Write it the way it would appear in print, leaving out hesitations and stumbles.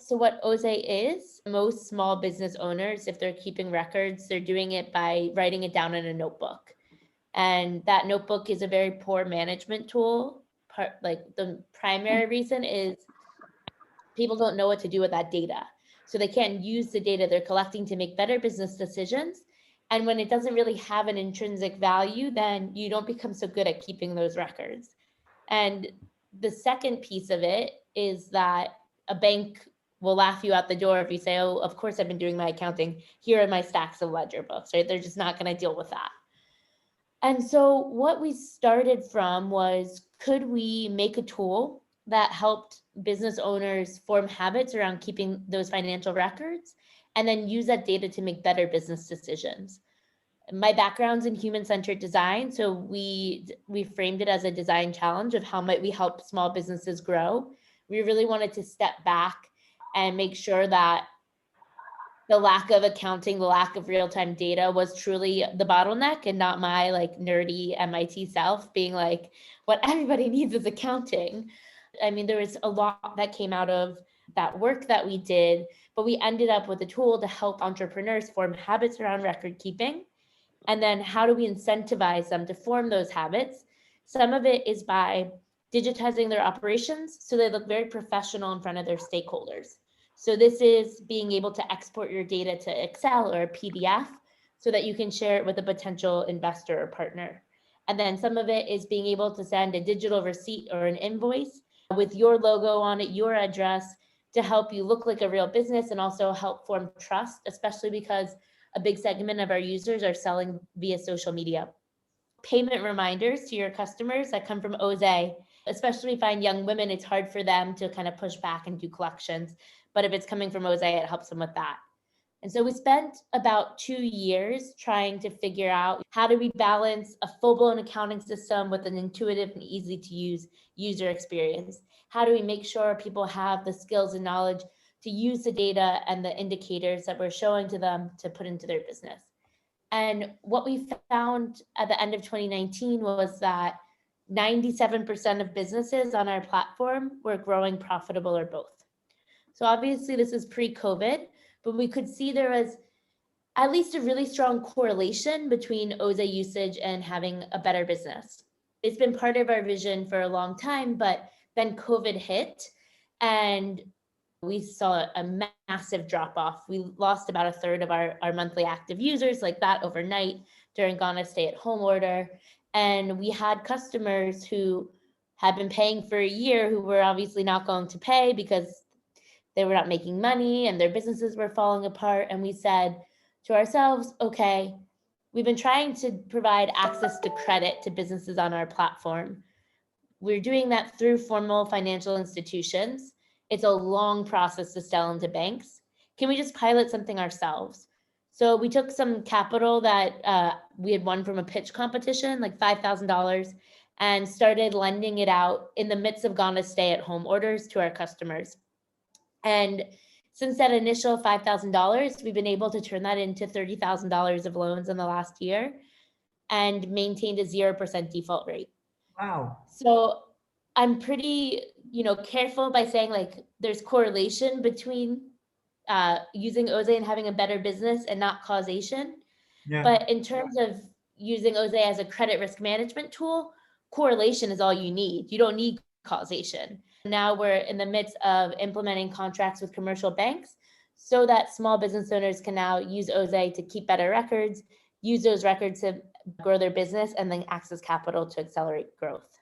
So what OZE is, most small business owners, if they're keeping records, they're doing it by writing it down in a notebook. And that notebook is a very poor management tool. Like the primary reason is people don't know what to do with that data. So they can't use the data they're collecting to make better business decisions. And when it doesn't really have an intrinsic value, then you don't become so good at keeping those records. And the second piece of it is that a bank will laugh you out the door if you say, oh, of course I've been doing my accounting. Here are my stacks of ledger books, right? They're just not going to deal with that. And so what we started from was, could we make a tool that helped business owners form habits around keeping those financial records and then use that data to make better business decisions? My background's in human-centered design, so we framed it as a design challenge of how might we help small businesses grow. We really wanted to step back and make sure that the lack of accounting, the lack of real-time data was truly the bottleneck and not my like nerdy MIT self being like, what everybody needs is accounting. I mean, there was a lot that came out of that work that we did, but we ended up with a tool to help entrepreneurs form habits around record keeping. And then how do we incentivize them to form those habits? Some of it is by digitizing their operations so they look very professional in front of their stakeholders. So this is being able to export your data to Excel or a PDF so that you can share it with a potential investor or partner. And then some of it is being able to send a digital receipt or an invoice with your logo on it, your address, to help you look like a real business and also help form trust, especially because a big segment of our users are selling via social media. Payment reminders to your customers that come from OZE, especially if you find young women, it's hard for them to kind of push back and do collections. But if it's coming from OZE, it helps them with that. And so we spent about 2 years trying to figure out how do we balance a full-blown accounting system with an intuitive and easy to use user experience? How do we make sure people have the skills and knowledge to use the data and the indicators that we're showing to them to put into their business? And what we found at the end of 2019 was that 97% of businesses on our platform were growing profitable or both. So obviously this is pre-COVID, but we could see there was at least a really strong correlation between OZE usage and having a better business. It's been part of our vision for a long time, but then COVID hit and we saw a massive drop off. We lost about a third of our monthly active users like that overnight during Ghana's stay-at-home order. And we had customers who had been paying for a year who were obviously not going to pay because they were not making money and their businesses were falling apart. And we said to ourselves, okay, we've been trying to provide access to credit to businesses on our platform. We're doing that through formal financial institutions. It's a long process to sell into banks. Can we just pilot something ourselves? So we took some capital that we had won from a pitch competition, like $5,000, and started lending it out in the midst of Ghana's stay-at-home orders to our customers. And since that initial $5,000, we've been able to turn that into $30,000 of loans in the last year and maintained a 0% default rate. Wow. So I'm pretty, careful by saying like there's correlation between using OZE and having a better business and not causation. Yeah. But in terms of using OZE as a credit risk management tool, correlation is all you need. You don't need causation. Now we're in the midst of implementing contracts with commercial banks so that small business owners can now use OZE to keep better records, use those records to grow their business, and then access capital to accelerate growth.